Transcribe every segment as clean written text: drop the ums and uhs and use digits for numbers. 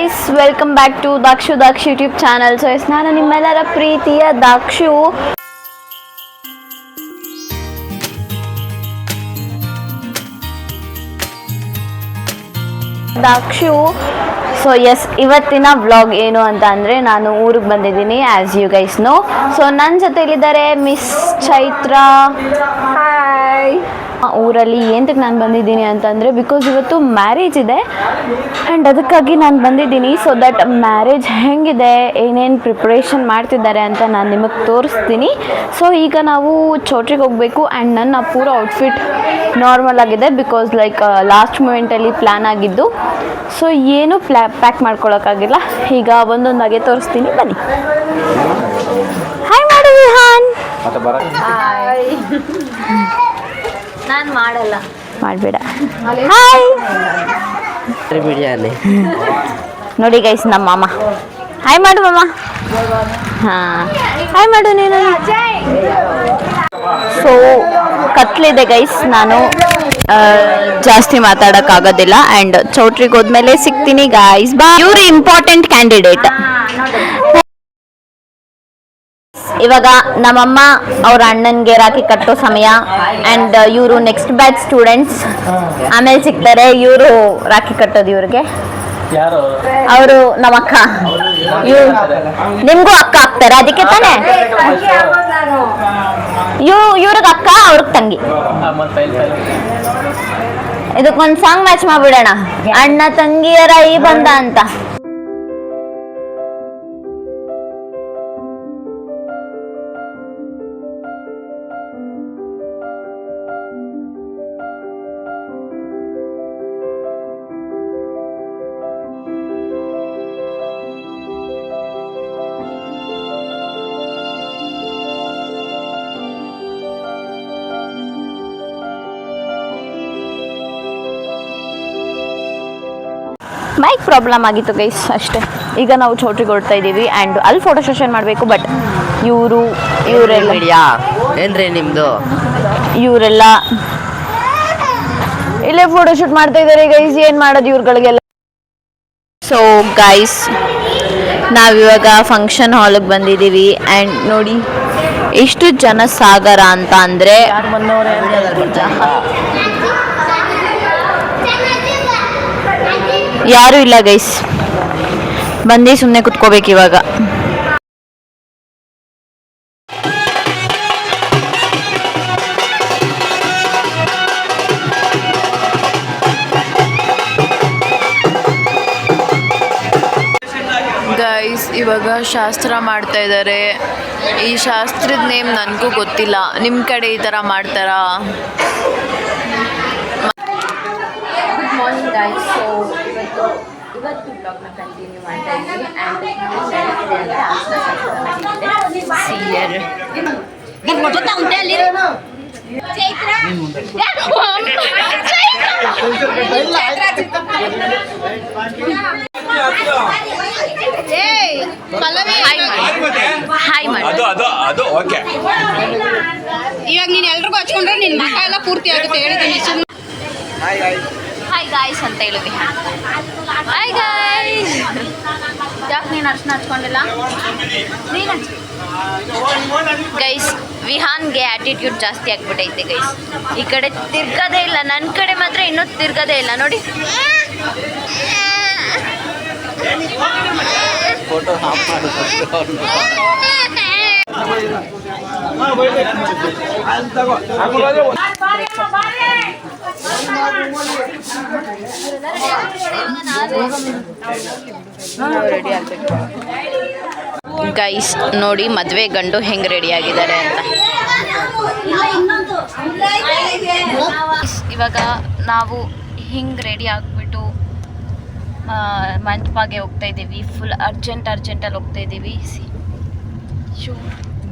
Guys, welcome back to Dakshu YouTube channel. So ನಾನು ನಿಮ್ಮೆಲ್ಲರ ಪ್ರೀತಿಯ ದಾಕ್ಷು. ಸೊ ಎಸ್, ಇವತ್ತಿನ ವ್ಲಾಗ್ ಏನು ಅಂತ ಅಂದರೆ, ನಾನು ಊರಿಗೆ ಬಂದಿದ್ದೀನಿ as you guys know. So ನನ್ನ ಜೊತೆಲಿದ್ದಾರೆ ಮಿಸ್ ಚೈತ್ರ. ಹಾಯ್. ಊರಲ್ಲಿ ಏನಕ್ಕೆ ನಾನು ಬಂದಿದ್ದೀನಿ ಅಂತಂದರೆ, ಬಿಕಾಸ್ ಇವತ್ತು ಮ್ಯಾರೇಜ್ ಇದೆ ಆ್ಯಂಡ್ ಅದಕ್ಕಾಗಿ ನಾನು ಬಂದಿದ್ದೀನಿ. ಸೊ ದಟ್ ಮ್ಯಾರೇಜ್ ಹೆಂಗಿದೆ, ಏನೇನು ಪ್ರಿಪ್ರೇಷನ್ ಮಾಡ್ತಿದ್ದಾರೆ ಅಂತ ನಾನು ನಿಮಗೆ ತೋರಿಸ್ತೀನಿ. ಸೊ ಈಗ ನಾವು ಚೌಟ್ರಿಗೆ ಹೋಗಬೇಕು ಆ್ಯಂಡ್ ನನ್ನ ಪೂರ ಔಟ್ಫಿಟ್ ನಾರ್ಮಲ್ ಆಗಿದೆ, ಬಿಕಾಸ್ ಲೈಕ್ ಲಾಸ್ಟ್ ಮೂಮೆಂಟಲ್ಲಿ ಪ್ಲ್ಯಾನ್ ಆಗಿದ್ದು. ಸೊ ಏನು ಪ್ಯಾಕ್ ಮಾಡ್ಕೊಳಕ್ಕಾಗಿಲ್ಲ. ಈಗ ಒಂದೊಂದಾಗೆ ತೋರಿಸ್ತೀನಿ, ಬನ್ನಿ. ಹಾಯ್ ಮಾಡು ವಿಹಾನ್. ಹಾಯ್. ನಾನು ಮಾಡಲ್ಲ, ಮಾಡಬೇಡ. ಹಾಯ್. ನೋಡಿ ಗೈಸ್, ನಮ್ಮ ಮಾಮ. ಹಾಯ್ ಮಾಡು ಮಾಮ. ಹಾಂ, ಹಾಯ್ ಮಾಡು ನೀನು. ಸೊ ಕತ್ಲಿದೆ ಗೈಸ್, ನಾನು ಜಾಸ್ತಿ ಮಾತಾಡೋಕ್ಕಾಗೋದಿಲ್ಲ ಆ್ಯಂಡ್ ಚೌಟ್ರಿಗೆ ಹೋದ್ಮೇಲೆ ಸಿಗ್ತೀನಿ ಗೈಸ್. ಬಾ. ಇವರು ಇಂಪಾರ್ಟೆಂಟ್ ಕ್ಯಾಂಡಿಡೇಟ್. ಇವಾಗ ನಮ್ಮಮ್ಮ ಅವ್ರ ಅಣ್ಣನಿಗೆ ರಾಖಿ ಕಟ್ಟೋ ಸಮಯ ಆ್ಯಂಡ್ ಇವರು ನೆಕ್ಸ್ಟ್ ಬ್ಯಾಚ್ ಸ್ಟೂಡೆಂಟ್ಸ್. ಆಮೇಲೆ ಸಿಗ್ತಾರೆ ಇವರು ರಾಖಿ ಕಟ್ಟೋದು ಇವ್ರಿಗೆ. ಅವರು ನಮ್ಮ ಅಕ್ಕ. ನಿಮಗೂ ಅಕ್ಕ ಆಗ್ತಾರೆ, ಅದಕ್ಕೆ ತಾನೇ ಇವ್ರಿಗೆ ಅಕ್ಕ, ಅವ್ರಿಗೆ ತಂಗಿ. ಇದಕ್ಕೊಂದು ಸಾಂಗ್ ಮ್ಯಾಚ್ ಮಾಡ್ಬಿಡೋಣ, ಅಣ್ಣ ತಂಗಿಯರ ಈ ಬಂದ ಅಂತ. ಮೈಕ್ ಪ್ರಾಬ್ಲಮ್ ಆಗಿತ್ತು ಗೈಸ್, ಅಷ್ಟೇ. ಈಗ ನಾವು ಚೌಟ್ರಿಗೆ ಹೊರಡ್ತಾ ಇದ್ದೀವಿ ಆ್ಯಂಡ್ ಅಲ್ಲಿ ಫೋಟೋ ಸೆಷನ್ ಮಾಡಬೇಕು. ಬಟ್ ಇವರೆಲ್ಲ ಏನ್ರಿ ನಿಮ್ಮದು, ಇವರೆಲ್ಲ ಇಲ್ಲೇ ಫೋಟೋ ಶೂಟ್ ಮಾಡ್ತಾ ಇದ್ದಾರೆ ಗೈಸ್. ಏನು ಮಾಡೋದು ಇವ್ರುಗಳಿಗೆಲ್ಲ. ಸೊ ಗೈಸ್, ನಾವಿವಾಗ ಫಂಕ್ಷನ್ ಹಾಲಿಗೆ ಬಂದಿದ್ದೀವಿ ಆ್ಯಂಡ್ ನೋಡಿ ಎಷ್ಟು ಜನ ಸಾಗರ ಅಂತ ಅಂದರೆ, ಯಾರೂ ಇಲ್ಲ ಗೈಸ್. ಬಂದು ಸುಮ್ಮನೆ ಕುತ್ಕೋಬೇಕು ಇವಾಗ. ಗೈಸ್, ಇವಾಗ ಶಾಸ್ತ್ರ ಮಾಡ್ತಾ ಇದ್ದಾರೆ. ಈ ಶಾಸ್ತ್ರದ ನೇಮ್ ನನಗೂ ಗೊತ್ತಿಲ್ಲ, ನಿಮ್ಮ ಕಡೆ ಈ ಥರ ಮಾಡ್ತಾರಾ? Good morning guys. ಸೊ ಇವತ್ತು ಬ್ಲಾಗ್ನ ಕಂಟಿನ್ಯೂ ಮಾಡ್ತಾ ಇದ್ದೀವಿ ಆ್ಯಂಡ್ ಇವಾಗ ನೀನು ಎಲ್ರಿಗೂ ಹಚ್ಕೊಂಡ್ರೆ ನಿನ್ನ ಮಕ್ಕ ಎಲ್ಲ ಪೂರ್ತಿ ಆಗುತ್ತೆ. ಹೇಳಿದ್ದೀನಿ ಹಾಯ್ ಗಾಯ್ಸ್ ಅಂತ ಹೇಳಿ ವಿಹಾನ್. Hi guys. ಯಾಕೆ ನೀನು ಅರ್ಶನ ಹಚ್ಕೊಂಡಿಲ್ಲ? ಗೈಸ್, ವಿಹಾನ್ಗೆ ಆ್ಯಟಿಟ್ಯೂಡ್ ಜಾಸ್ತಿ ಆಗಿಬಿಟ್ಟೈತೆ ಗೈಸ್. ಈ ಕಡೆ ತಿರ್ಗೋದೇ ಇಲ್ಲ, ನನ್ನ ಕಡೆ ಮಾತ್ರ ಇನ್ನೂ ತಿರ್ಗೋದೇ ಇಲ್ಲ. ನೋಡಿ, ಫೋಟೋ ಹಾಫ್ ಮಾಡಿ. ಗೈಸ್ ನೋಡಿ, ಮದುವೆ ಗಂಡು ಹೆಂಗೆ ರೆಡಿ ಆಗಿದ್ದಾರೆ ಅಂತ. ಇವಾಗ ನಾವು ಹಿಂಗೆ ರೆಡಿ ಆಗಿಬಿಟ್ಟು ಮಂಟಪಗೆ ಹೋಗ್ತಾ ಇದ್ದೀವಿ. ಫುಲ್ ಅರ್ಜೆಂಟಲ್ಲಿ ಹೋಗ್ತಾ ಇದ್ದೀವಿ.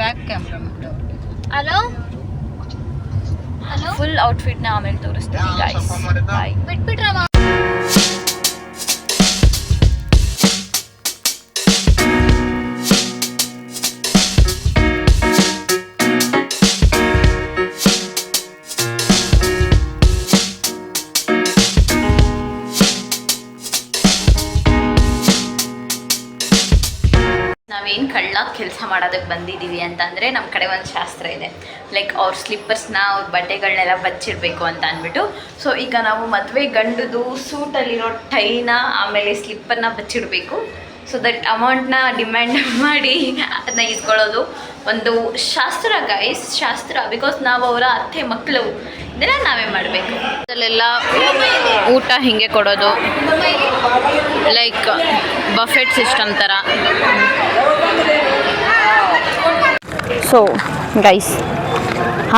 ಬ್ಯಾಕ್ ಕ್ಯಾಮ್ರಾ ಹಲೋ ಫುಲ್ ಔಟ್ಫಿಟ್ನ ಆಮೇಲೆ ತೋರಿಸ್ತೀನಿ ಗೈಸ್. ಬಾಯ್. ಬಿಟ್ಬಿಟ್ರಮ್ಮ. ನಾವೇನು ಕಳ್ಳ ಕೆಲಸ ಮಾಡೋದಕ್ಕೆ ಬಂದಿದ್ದೀವಿ ಅಂತಂದರೆ ನಮ್ಮ ಕಡೆ ಒಂದು ಶಾಸ್ತ್ರ ಇದೆ. ಲೈಕ್ ಅವ್ರ ಸ್ಲಿಪ್ಪರ್ಸ್ನ ಅವ್ರ ಬಟ್ಟೆಗಳನ್ನೆಲ್ಲ ಬಚ್ಚಿಡಬೇಕು ಅಂತ ಅಂದ್ಬಿಟ್ಟು. ಸೊ ಈಗ ನಾವು ಮದುವೆ ಗಂಡುದು ಸೂಟಲ್ಲಿರೋ ಟೈನ ಆಮೇಲೆ ಸ್ಲಿಪ್ಪರ್ನ ಬಚ್ಚಿಡಬೇಕು. ಸೊ ದಟ್ ಅಮೌಂಟ್ನ ಡಿಮ್ಯಾಂಡ್ ಮಾಡಿ ಅದನ್ನ ಇಸ್ಕೊಳ್ಳೋದು ಒಂದು ಶಾಸ್ತ್ರ ಗೈಸ್, ಶಾಸ್ತ್ರ. ಬಿಕಾಸ್ ನಾವು ಅವರ ಅತ್ತೆ ಮಕ್ಕಳು, ಇದೆಲ್ಲ ನಾವೇ ಮಾಡಬೇಕು. ಅದರಲ್ಲೆಲ್ಲ ಊಟ ಹೀಗೆ ಕೊಡೋದು, ಲೈಕ್ ಬಫೆಟ್ ಸಿಸ್ಟಮ್ ಥರ. So guys,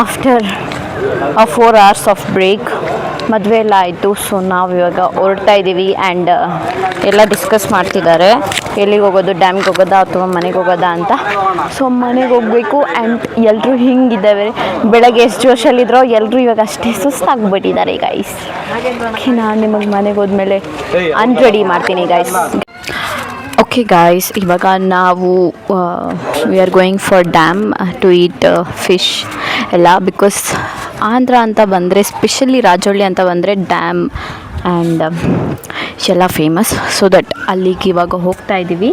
after 4 hours of break ಮದುವೆ ಎಲ್ಲ ಆಯಿತು. ಸೊ ನಾವು ಇವಾಗ ಹೊರಡ್ತಾ ಇದ್ದೀವಿ ಆ್ಯಂಡ್ ಎಲ್ಲ ಡಿಸ್ಕಸ್ ಮಾಡ್ತಿದ್ದಾರೆ ಎಲ್ಲಿಗೆ ಹೋಗೋದು, ಡ್ಯಾಮ್ಗೆ ಹೋಗೋದಾ ಅಥವಾ ಮನೆಗೆ ಹೋಗೋದಾ ಅಂತ. ಸೊ ಮನೆಗೆ ಹೋಗಬೇಕು ಆ್ಯಂಡ್ ಎಲ್ಲರೂ ಹಿಂಗಿದ್ದಾವೆ. ಬೆಳಗ್ಗೆ ಎಷ್ಟು ಜೋಶಲ್ಲಿದ್ದರೋ ಎಲ್ಲರೂ ಇವಾಗ ಅಷ್ಟೇ ಸುಸ್ತಾಗ್ಬಿಟ್ಟಿದ್ದಾರೆ ಗೈಸ್. ನಾನು ನಿಮಗೆ ಮನೆಗೆ ಹೋದ್ಮೇಲೆ ಅನ್ರೆಡಿ ಮಾಡ್ತೀನಿ ಗೈಸ್. ಓಕೆ ಗಾಯ್ಸ್, ಇವಾಗ ನಾವು we are going for dam to eat fish ಎಲ್ಲ. ಬಿಕಾಸ್ ಆಂಧ್ರ ಅಂತ ಬಂದರೆ, ಸ್ಪೆಷಲಿ ರಾಜೋಳಿ ಅಂತ ಬಂದರೆ ಡ್ಯಾಮ್ ಆ್ಯಂಡ್ ಎಲ್ಲ ಫೇಮಸ್. ಸೊ ದಟ್ ಅಲ್ಲಿಗೆ ಇವಾಗ ಹೋಗ್ತಾ ಇದ್ದೀವಿ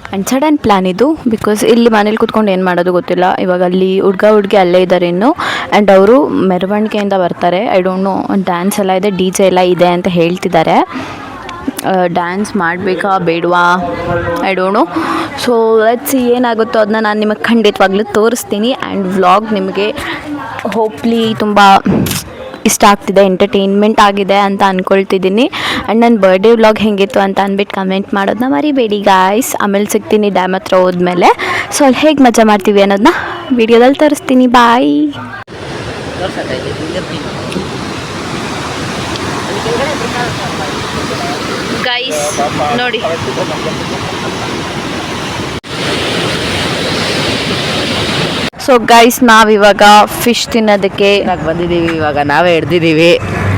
ಆ್ಯಂಡ್ ಸಡನ್ ಪ್ಲ್ಯಾನ್ ಇದು. ಬಿಕಾಸ್ ಇಲ್ಲಿ ಮನೇಲಿ ಕೂತ್ಕೊಂಡು ಏನು ಮಾಡೋದು ಗೊತ್ತಿಲ್ಲ. ಇವಾಗ ಅಲ್ಲಿ ಹುಡುಗಿ ಅಲ್ಲೇ ಇದ್ದಾರೆ ಇನ್ನು, ಆ್ಯಂಡ್ ಅವರು ಮೆರವಣಿಗೆಯಿಂದ ಬರ್ತಾರೆ. ಐ ಡೋಂಟ್ ನೋ, ಡ್ಯಾನ್ಸ್ ಎಲ್ಲ ಇದೆ, DJ ಎಲ್ಲ ಇದೆ ಅಂತ ಹೇಳ್ತಿದ್ದಾರೆ. ಡ್ಯಾನ್ಸ್ ಮಾಡಬೇಕಾ ಬೇಡವಾ I don't know. So let's ಏನಾಗುತ್ತೋ ಅದನ್ನ ನಾನು ನಿಮಗೆ ಖಂಡಿತವಾಗ್ಲೂ ತೋರಿಸ್ತೀನಿ. ಆ್ಯಂಡ್ ವ್ಲಾಗ್ ನಿಮಗೆ ಹೋಪ್ಲಿ ತುಂಬ ಇಷ್ಟ ಆಗ್ತಿದೆ, ಎಂಟರ್ಟೈನ್ಮೆಂಟ್ ಆಗಿದೆ ಅಂತ ಅಂದ್ಕೊಳ್ತಿದ್ದೀನಿ. ಆ್ಯಂಡ್ ನನ್ನ ಬರ್ಡೇ ವ್ಲಾಗ್ ಹೇಗಿತ್ತು ಅಂತ ಅಂದ್ಬಿಟ್ಟು ಕಮೆಂಟ್ ಮಾಡೋದನ್ನ ಮರಿಬೇಡಿ ಗಾಯ್ಸ್. ಆಮೇಲೆ ಸಿಗ್ತೀನಿ ಡ್ಯಾಮ್ ಹತ್ರ ಹೋದ್ಮೇಲೆ. ಸೊ ಅಲ್ಲಿ ಹೇಗೆ ಮಜಾ ಮಾಡ್ತೀವಿ ಅನ್ನೋದನ್ನ ವೀಡಿಯೋದಲ್ಲಿ ತೋರಿಸ್ತೀನಿ. ಬಾಯ್ ಗೈಸ್, ನೋಡಿ ಸೊ ಗೈಸ್, ನಾವಿವಾಗ ಫಿಶ್ ತಿನ್ನೋದಕ್ಕೆ ಬಂದಿದ್ದೀವಿ. ಇವಾಗ ನಾವೇ ಹಿಡ್ದಿದ್ದೀವಿ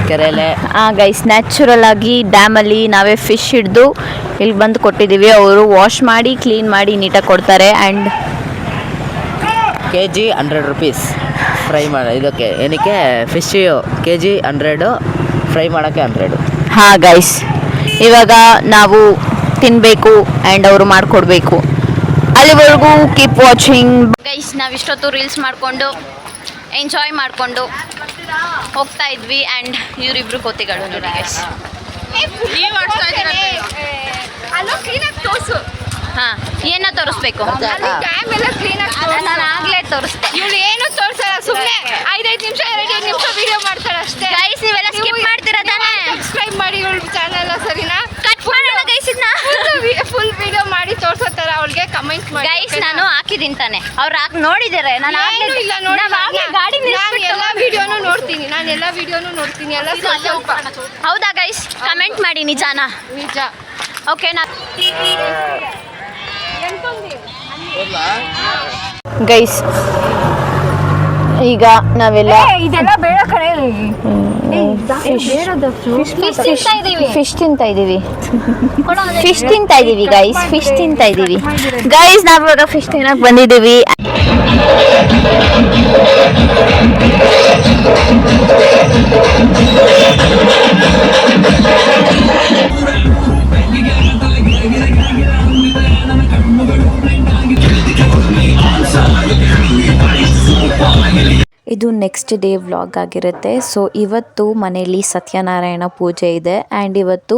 ಕೆರೆಯಲ್ಲೇ. ಗೈಸ್, ನ್ಯಾಚುರಲ್ ಆಗಿ ಡ್ಯಾಮಲ್ಲಿ ನಾವೇ ಫಿಶ್ ಹಿಡಿದು ಇಲ್ಲಿ ಬಂದು ಕೊಟ್ಟಿದ್ದೀವಿ. ಅವರು ವಾಶ್ ಮಾಡಿ ಕ್ಲೀನ್ ಮಾಡಿ ನೀಟಾಗಿ ಕೊಡ್ತಾರೆ. ಆ್ಯಂಡ್ kg 100 rupees ಫ್ರೈ ಮಾಡಿ. ಇದಕ್ಕೆ ಏನಕ್ಕೆ ಫಿಶ್ kg 100, ಫ್ರೈ ಮಾಡೋಕ್ಕೆ 100. ಹಾಂ ಗೈಸ್, ಇವಾಗ ನಾವು ತಿನ್ನಬೇಕು ಆ್ಯಂಡ್ ಅವರು ಮಾಡಿಕೊಡ್ಬೇಕು. ಅಲ್ಲಿವರೆಗೂ ಕೀಪ್ ವಾಚಿಂಗ್ ಗೈಸ್. ನಾವಿಷ್ಟೊತ್ತು ರೀಲ್ಸ್ ಮಾಡಿಕೊಂಡು ಎಂಜಾಯ್ ಮಾಡಿಕೊಂಡು ಹೋಗ್ತಾ ಇದ್ವಿ. ಆ್ಯಂಡ್ ಇವರಿಬ್ರು ಕೋತಿಗಳು ನೋಡಿ ಗೈಸ್. ಹಾಂ, ಏನೋ ತೋರಿಸ್ಬೇಕು? ನಾನು ಆಗಲೇ ತೋರಿಸ್ದೆ. ಇವಳು ಏನು ತೋರ್ಸಲ್ಲ, ಸುಮ್ಮನೆ 5 ನಿಮಿಷ 2 ನಿಮಿಷ ವಿಡಿಯೋ ಮಾಡ್ತಾಳೆ ಅಷ್ಟೇ. ಗೈಸ್, ನೀವೆಲ್ಲ ಸ್ಕಿಪ್ ಮಾಡ್ತೀರಾ ತಾನೇ? ಸಬ್ಸ್ಕ್ರೈಬ್ ಮಾಡಿ ಇವಳು ಚಾನಲ್, ಸರಿನಾ? ಕಟ್ ಮಾಡೋಣ ಗೈಸ್. ಇದನ್ನ ಫುಲ್ ವಿಡಿಯೋ ಮಾಡಿ ತೋರ್ಸೋತಾರ ಅವಳಿಗೆ ಕಮೆಂಟ್ ಮಾಡಿ ಗೈಸ್. ನಾನು ಹಾಕಿದ್ದೀನಿ ತಾನೆ, ಅವ್ರು ನೋಡಿದ್ದಾರೆ. ನಾನು ಇಲ್ಲ ನೋಡಿ, ಗಾಡಿ ನಾನು ಎಲ್ಲ ವಿಡಿಯೋನು ನೋಡ್ತೀನಿ, ಎಲ್ಲ ಸ್ವಲ್ಪ. ಹೌದಾ ಗೈಸ್? ಕಮೆಂಟ್ ಮಾಡಿ ನಿಜಾನಾ? ನಿಜ. ಓಕೆ. ಗೈಸ್, ಈಗ ನಾವೆಲ್ಲ ಇದೆಲ್ಲ ಬೇಡ ಕಡೆ ಫಿಶ್ ತಿಂತಾ ಇದ್ದೀವಿ ಗೈಸ್. ಫಿಶ್ ತಿಂತಾ ಇದ್ದೀವಿ ಗೈಸ್. ನಾವಿವಾಗ ಫಿಶ್ ತಿನ್ನಕ್ಕೆ ಬಂದಿದ್ದೀವಿ. ಇದು ನೆಕ್ಸ್ಟ್ ಡೇ ವ್ಲಾಗ್ ಆಗಿರುತ್ತೆ. ಸೊ ಇವತ್ತು ಮನೆಯಲ್ಲಿ ಸತ್ಯನಾರಾಯಣ ಪೂಜೆ ಇದೆ ಆ್ಯಂಡ್ ಇವತ್ತು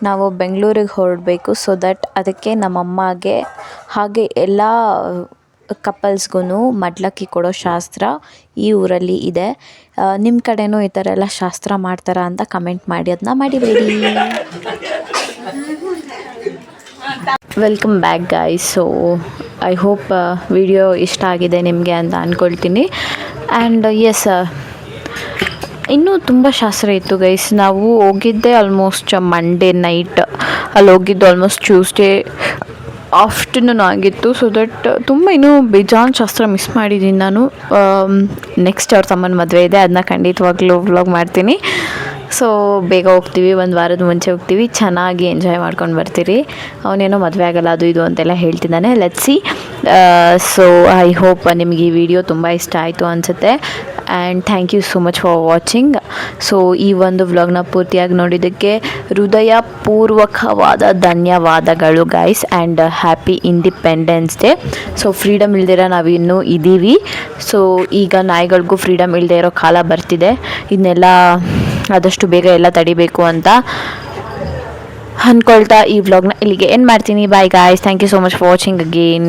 ನಾವು ಬೆಂಗಳೂರಿಗೆ ಹೊರಡಬೇಕು. ಸೊ ದಟ್ ಅದಕ್ಕೆ ನಮ್ಮಮ್ಮಗೆ ಹಾಗೆ ಎಲ್ಲ ಕಪಲ್ಸ್ಗೂ ಮಡ್ಲಕ್ಕಿ ಕೊಡೋ ಶಾಸ್ತ್ರ ಈ ಊರಲ್ಲಿ ಇದೆ. ನಿಮ್ಮ ಕಡೆನೂ ಈ ಥರ ಎಲ್ಲ ಶಾಸ್ತ್ರ ಮಾಡ್ತಾರಾ ಅಂತ ಕಮೆಂಟ್ ಮಾಡಿ, ಅದನ್ನ ಮಾಡಿಬೇಡಿ. Welcome back guys. So I hope video ಇಷ್ಟ ಆಗಿದೆ ನಿಮಗೆ ಅಂತ ಅಂದ್ಕೊಳ್ತೀನಿ. ಆ್ಯಂಡ್ ಎಸ್, ಇನ್ನೂ ತುಂಬ ಶಾಸ್ತ್ರ ಇತ್ತು ಗೈಸ್. ನಾವು ಹೋಗಿದ್ದೆ ಆಲ್ಮೋಸ್ಟ್ ಮಂಡೇ ನೈಟ್, ಅಲ್ಲಿ ಹೋಗಿದ್ದು ಆಲ್ಮೋಸ್ಟ್ ಟ್ಯೂಸ್ಡೇ ಆಫ್ಟರ್ನೂನ್ ಆಗಿತ್ತು. ಸೊ ದಟ್ ತುಂಬ ಇನ್ನೂ ಬೇಜಾನ್ ಶಾಸ್ತ್ರ ಮಿಸ್ ಮಾಡಿದ್ದೀನಿ ನಾನು. ನೆಕ್ಸ್ಟ್ ಅವ್ರ ತಮ್ಮನ ಮದುವೆ ಇದೆ, ಅದನ್ನ ಖಂಡಿತವಾಗ್ಲೂ ವ್ಲಾಗ್ ಮಾಡ್ತೀನಿ. ಸೊ ಬೇಗ ಹೋಗ್ತೀವಿ, 1 ವಾರದ ಮುಂಚೆ ಹೋಗ್ತೀವಿ, ಚೆನ್ನಾಗಿ ಎಂಜಾಯ್ ಮಾಡ್ಕೊಂಡು ಬರ್ತೀರಿ. ಅವನೇನೋ ಮದುವೆ ಆಗಲ್ಲ ಅದು ಇದು ಅಂತೆಲ್ಲ ಹೇಳ್ತಿದ್ದಾನೆ. Let's see. So I hope ನಿಮಗೆ ಈ ವಿಡಿಯೋ ತುಂಬ ಇಷ್ಟ ಆಯಿತು ಅನಿಸುತ್ತೆ. And thank you so much for watching. So ಈ ಒಂದು ವ್ಲಾಗ್ನ ಪೂರ್ತಿಯಾಗಿ ನೋಡಿದ್ದಕ್ಕೆ ಹೃದಯಪೂರ್ವಕವಾದ ಧನ್ಯವಾದಗಳು guys and happy independence day. So freedom ಇಲ್ದಿರ ನಾವು ಇನ್ನೂ ಇದ್ದೀವಿ. ಸೊ ಈಗ ನಾಯಿಗಳಿಗೂ ಫ್ರೀಡಮ್ ಇಲ್ಲದೆ ಇರೋ ಕಾಲ ಬರ್ತಿದೆ. ಇದನ್ನೆಲ್ಲ ಆದಷ್ಟು ಬೇಗ ಎಲ್ಲ ತಡಿಬೇಕು ಅಂತ ಅಂದ್ಕೊಳ್ತಾ ಈ ವ್ಲಾಗ್ನ ಇಲ್ಲಿಗೆ ಎಂಡ್ ಮಾಡ್ತೀನಿ. Bye guys, thank you so much for watching again.